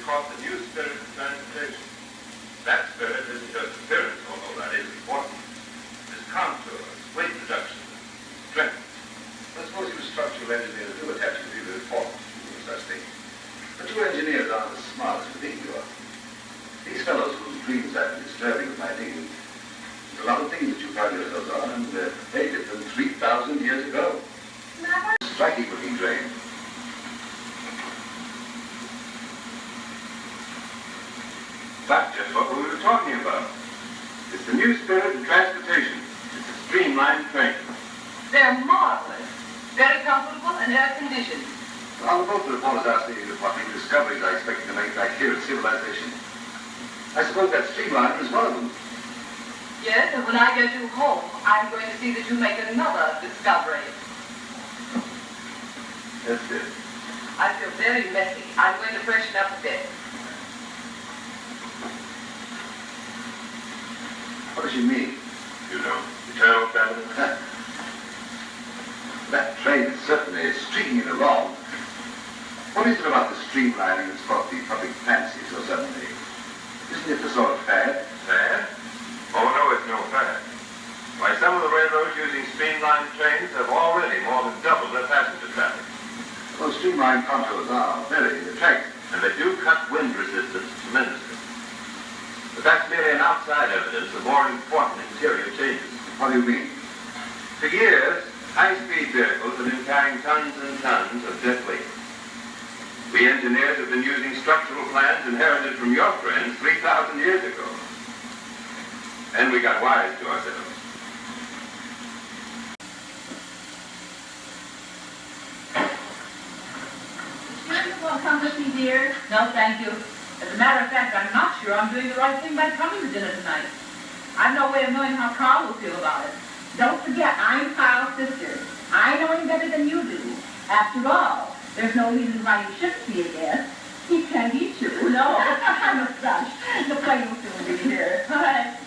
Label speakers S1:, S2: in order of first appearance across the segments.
S1: caught the new spirit of transportation. That spirit isn't just appearance, although that is important. It's contours, weight reduction, strength.
S2: I suppose you structural engineers do attach a real importance to such things. But you engineers aren't as smart as you think you are. These fellows whose dreams I've been disturbing with my thinking, there's a lot of things that you pride yourselves on, and they did them 3,000 years ago. Striking looking train.
S1: That's just what we were talking about. It's the new spirit of transportation. It's a streamlined train.
S3: They're marvelous. Very comfortable and air-conditioned.
S2: Well, both the reporters asked me what new discoveries I expected to make back here at civilization. I suppose that streamliner is one of them.
S3: Yes, and when I get you home, I'm going to see that you make another discovery.
S2: That's it.
S3: I feel very messy. I'm going to freshen up a bit.
S2: What does she mean?
S1: You know, eternal feminine.
S2: That train is certainly streaking along. What is it about the streamlining that's caught the public fancy so suddenly? Isn't it the sort of fad?
S1: Fad? Oh, no, it's no fad. Why, some of the railroads using streamlined trains have already more than doubled their passenger traffic.
S2: Those streamlined contours are very attractive.
S1: And they do cut wind resistance tremendously. But that's merely an outside evidence of more important interior changes.
S2: What do you mean?
S1: For years, high-speed vehicles have been carrying tons and tons of dead weight. We engineers have been using structural plans inherited from your friends 3,000 years ago. And we got wise to ourselves.
S3: You won't come with me, dear? No, thank you. As a matter of fact, I'm not sure I'm doing the right thing by coming to dinner tonight. I've no way of knowing how Carl will feel about it.
S4: Don't forget, I'm Carl's sister. I know him better than you do. After all, there's no reason why you shouldn't be a guest. He can't eat you. No, I'm a rush. The plane will soon be here. All right.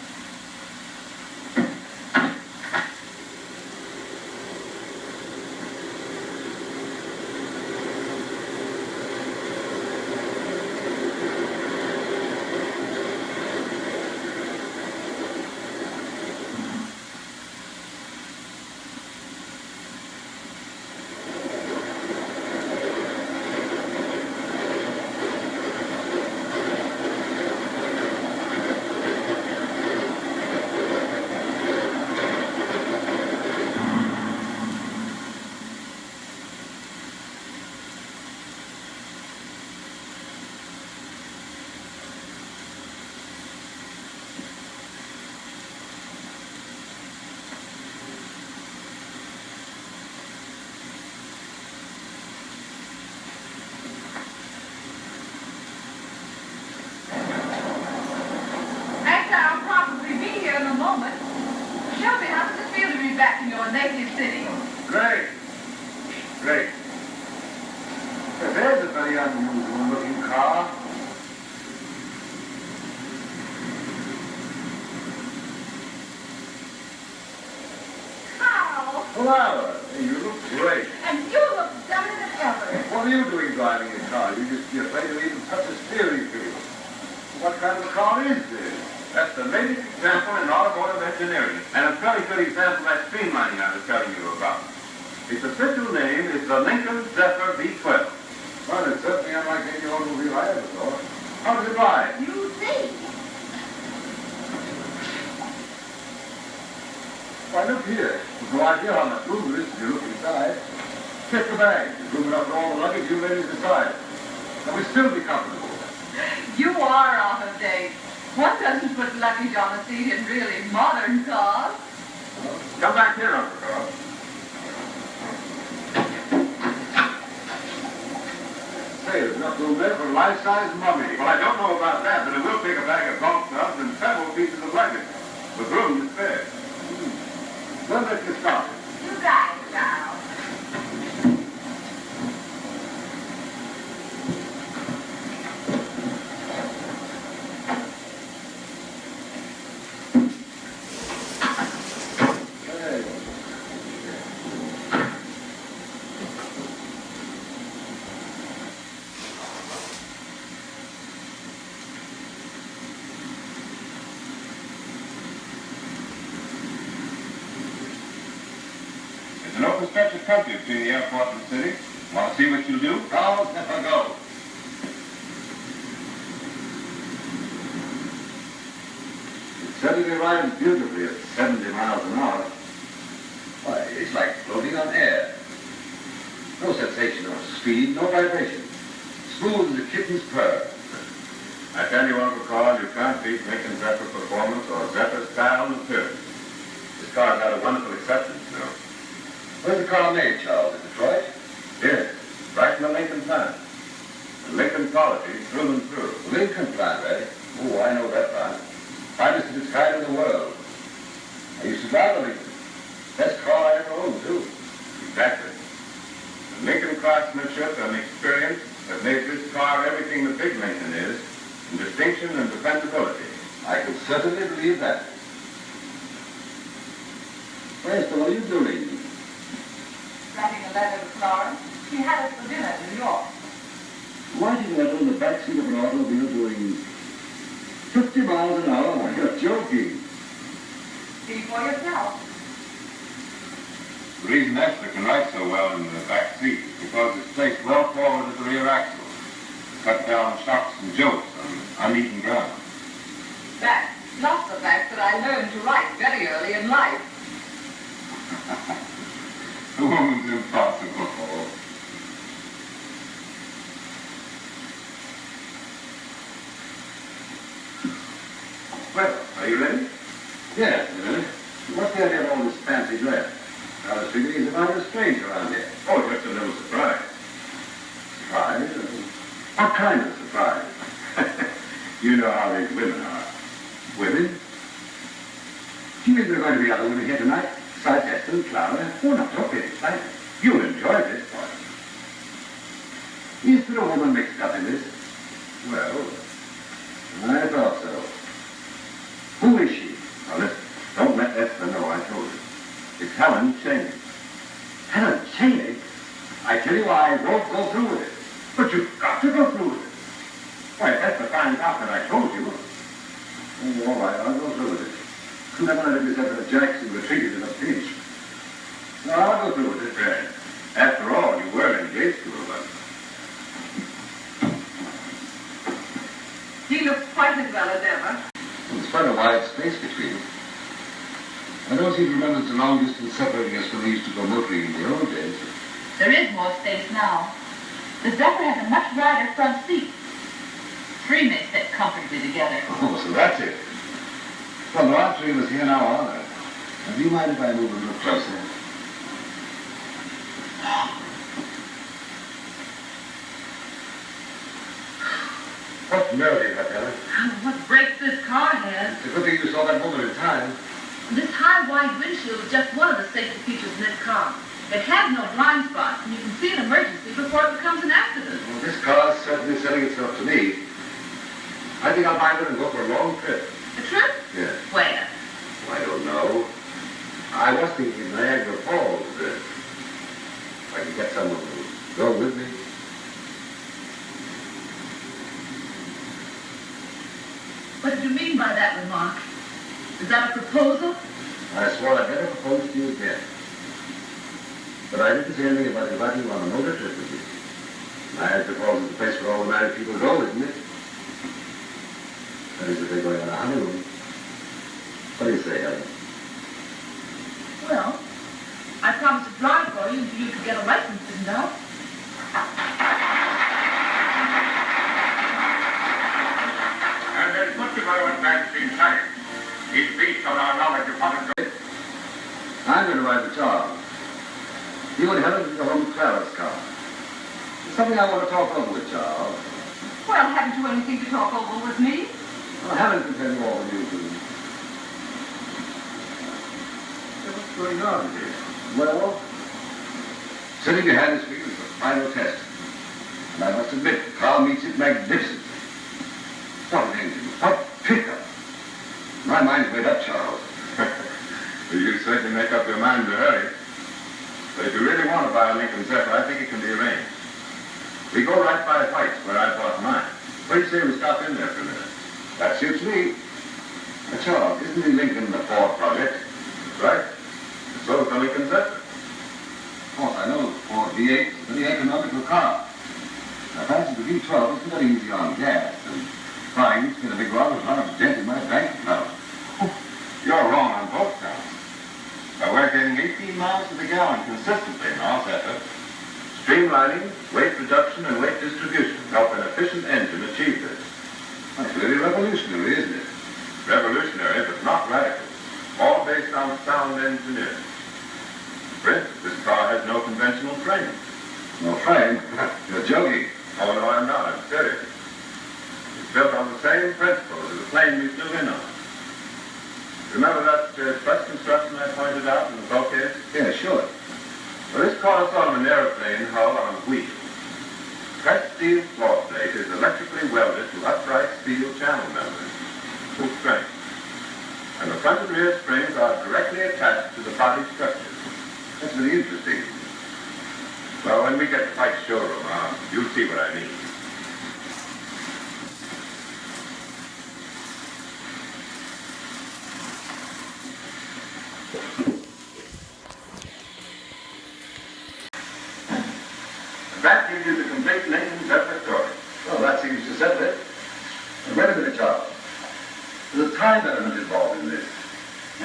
S3: Back in your native city.
S2: Great. Great. There's a very unusual looking car.
S4: Carl!
S2: Flower, you look great.
S4: And you look dumber than ever.
S2: What are you doing driving a car? You're afraid to even touch a steering wheel. What kind of a car is this?
S1: That's the latest example in automotive engineering, and a very good example of that streamlining I was telling you about. Its official name is the Lincoln-Zephyr V12.
S2: Well, it's certainly unlike any automobile I ever saw. How does it ride?
S4: You see.
S2: Why, look here. You've no idea how much room there is if you look inside. Check the bag. There's room enough for all the luggage you ladies decide. And we still be comfortable.
S3: You are off of date. One doesn't put luggage on the seat in really modern cars.
S1: Come back here, Uncle Carl.
S2: Say, there's enough room there for a life-size mummy.
S1: Well, I don't know about that, but it will take a bag of golf clubs and several pieces of luggage, with room to spare.
S2: Then let's get started.
S4: You got it, Carl.
S1: short stretch of country between the airport and the city. Want to see what you'll do?
S2: Go, Zephyr, go. It certainly rides beautifully at 70 miles an hour. Why, it's like floating on air. No sensation of speed, no vibration. Smooth as a kitten's purr.
S1: I tell you, Uncle Carl, you can't beat Lincoln-Zephyr performance or Zephyr's style and appearance. This car's got a wonderful acceptance now.
S2: Where's the car made, Charles? In Detroit?
S1: Yes, right in the Lincoln plant. The Lincoln quality through and through.
S2: The Lincoln plant, eh? Oh, I know that plant. Finest of its kind in the world. I used to drive a Lincoln. Best car I ever owned, too.
S1: Exactly. The Lincoln craftsmanship and experience have made this car everything the big Lincoln is in distinction and dependability.
S2: I can certainly believe that. Where's what are you doing?
S3: Writing a letter to Florence. She had us for dinner in New York.
S2: Writing a letter in the backseat of an automobile doing 50 miles an hour? You're joking.
S3: See for yourself.
S1: The reason Esther can ride so well in the back seat is because it's placed well forward at the rear axle. Cut down shocks and jolts on uneven ground.
S3: That, plus the fact that I learned to write very early in life.
S1: The woman's impossible.
S2: Well,
S1: Are you ready?
S2: yes, a minute. What's the idea of all this fancy dress? I was figuring he's about a stranger around here.
S1: Oh, just a little surprise.
S2: Surprise? What kind of surprise?
S1: You know how these women are.
S2: Women? Do you mean there are going to be other women here tonight? Besides Esther and Clara? Oh, no, don't get excited. You'll enjoy this part. Is there a woman mixed up in this?
S1: Well,
S2: I thought so. Who is she?
S1: now listen. Don't let Esther know I told you. It's Helen Cheney.
S2: Helen Cheney? I tell you, I won't go through with it.
S1: But you've got to go through with it. Why, if Esther finds out that I told you.
S2: Oh, all right, I'll go through with it. Never let Mr. Jackson retreated in a pinch. No, I'll go through with it.
S1: Yes. After all, you were engaged to her once.
S3: He looks quite as well as ever.
S2: There's quite a wide space between them. I don't seem to remember the long distance separating us when we used to go motoring in the old days.
S3: There is more space now. The Zephyr has a much wider front seat. Three may fit comfortably together.
S2: Oh, so that's it. Well, there are three of us here now, are there? And do you mind if I move a little closer? What nerve you have, Helen?
S3: What brakes this car has.
S2: It's a good thing you saw that woman in time.
S3: This high, wide windshield is just one of the safety features in this car. It has no blind spots, and you can see an emergency before it becomes an accident.
S2: Well, this car's certainly selling itself to me. I think I'll buy one and go for a long trip.
S3: A trip?
S2: Yes.
S3: Where?
S2: I don't know. I was thinking Niagara Falls. If I could get someone to go with me.
S3: What did you mean by that remark? Is that a proposal?
S2: I swore I'd never propose to you again. But I didn't say anything about inviting you on a motor trip with me. Niagara Falls is the place where all the married people go, isn't it? That is, if they're going on a honeymoon. What do you say, Helen?
S3: Well, I promised to drive for you until you could get a license, didn't I?
S1: And there's much of our advanced in science. He's based on our knowledge of how to do.
S2: I'm going to ride with Charles. You and Helen can go home with Clara's car. There's something I want to talk over with Charles.
S3: Well, haven't you anything to talk over with me?
S2: Well, Helen can tell you all the news. What's going on here? Well, sitting behind this wheel is the final test. And I must admit, the car meets it magnificent. What an engine, what pickup. My mind's made up, Charles.
S1: Well, you certainly make up your mind to hurry. But if you really want to buy a Lincoln-Zephyr, I think it can be arranged. We go right by White's, where I bought mine. What do you say we stop in there for a minute?
S2: That suits me. Charles, isn't the Lincoln the Ford project?
S1: That's right. So is the Lincoln-Zephyr.
S2: V8 is a very economical car. I fancy the V12 isn't very easy on gas, and trying to get a big run was not a dent in my bank account.
S1: You're wrong on both counts. But we're getting 18 miles to the gallon consistently now, Zephyr. Streamlining, weight reduction, and weight distribution help an efficient engine achieve this.
S2: That's really revolutionary, isn't it?
S1: Revolutionary, but not radical. All based on sound engineering. For instance, this car has no conventional frame.
S2: No frame? You're joking.
S1: Oh, no, I'm not. I'm serious. It's built on the same principles as the plane we flew in on. Remember that press construction I pointed out in the bulkhead?
S2: Yeah, sure.
S1: Well, this corresponds an airplane hull on wheels. Pressed steel floor plate is electrically welded to upright steel channel members, full strength. And the front and rear springs are directly attached to the body structure.
S2: That's very interesting.
S1: Well, when we get to Pike's showroom, you'll see what I mean. That gives you the complete Lincoln-Zephyr story.
S2: Well, that seems to settle it. And wait a minute, Charles. There's a time element involved in this.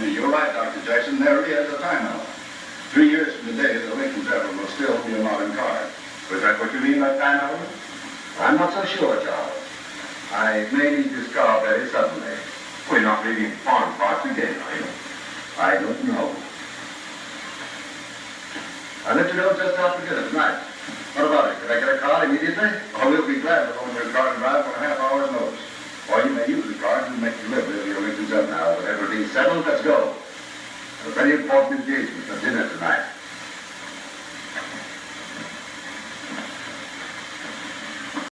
S5: You're right, Dr. Jackson. There really is a time element. 3 years from today, the Lincoln-Zephyr will still be a modern car.
S1: Was that what you mean by time element?
S2: I'm not so sure, Charles. I may need this car very suddenly.
S1: We're not leaving farm parts again, are you?
S2: I don't know. I'll let you know just after dinner tonight. What about it? Can I get a car immediately?
S5: Oh, we'll be glad to loan your car to drive on a half hour's notice. Or you may use the car to make delivery of your Lincoln-Zephyr.
S2: Now, with everything settled, let's go. A very important engagement for dinner tonight.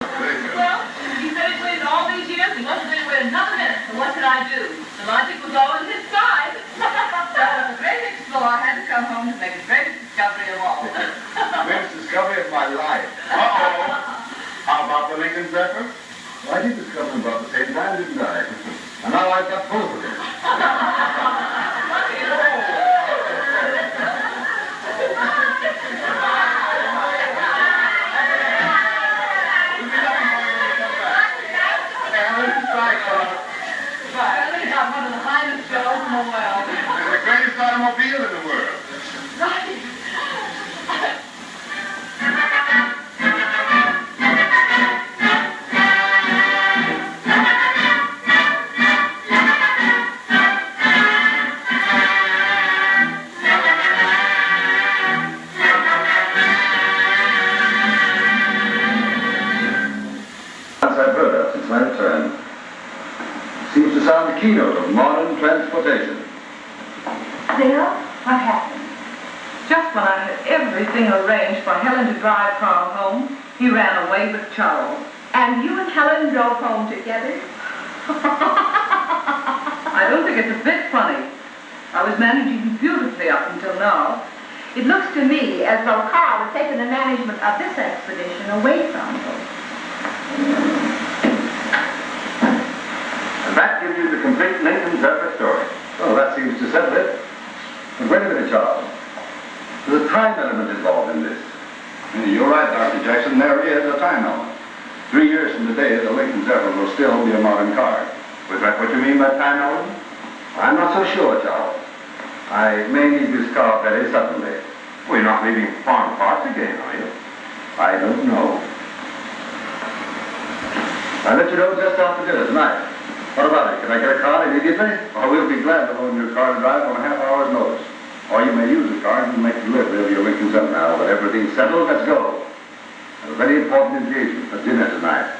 S3: Well, he said he waited all these years, he wasn't going to wait another minute, so what could I do? The logic was all on his side. So the great explorer had to come home to make the greatest discovery of all.
S2: Greatest discovery of my life.
S1: Uh-oh. How about the Lincoln-Zephyr?
S2: Well, I did discover them about the same time, didn't I? And now I've got both of them.
S3: One of the finest shows in the world.
S1: It's the greatest automobile in the world.
S3: Right.
S2: Once I've heard of since my return. Seems to sound the keynote of modern transportation.
S4: Bill, what happened?
S3: Just when I had everything arranged for Helen to drive Carl home, he ran away with Charles.
S4: And you and Helen drove home together?
S3: I don't think it's a bit funny. I was managing beautifully up until now.
S4: It looks to me as though Carl has taken the management of this expedition away from you.
S1: And that gives you the complete Lincoln-Zephyr story.
S2: Oh, that seems to settle it. But wait a minute, Charles. There's a time element involved in this.
S5: You're right, Dr. Jackson. There is a time element. 3 years from today, the Lincoln-Zephyr will still be a modern car.
S1: Was that what you mean by time element?
S2: I'm not so sure, Charles. I may need this car very suddenly.
S1: We're not leaving farm parts again, are you?
S2: I don't know. I'll let you know just after dinner tonight. What about it? Can I get a car immediately?
S5: Or we'll be glad to loan your car to drive on a half hour's notice. Or you may use the car to make delivery of your Lincoln-Zephyr.
S2: Now, with everything settled, let's go. A very important engagement for dinner tonight.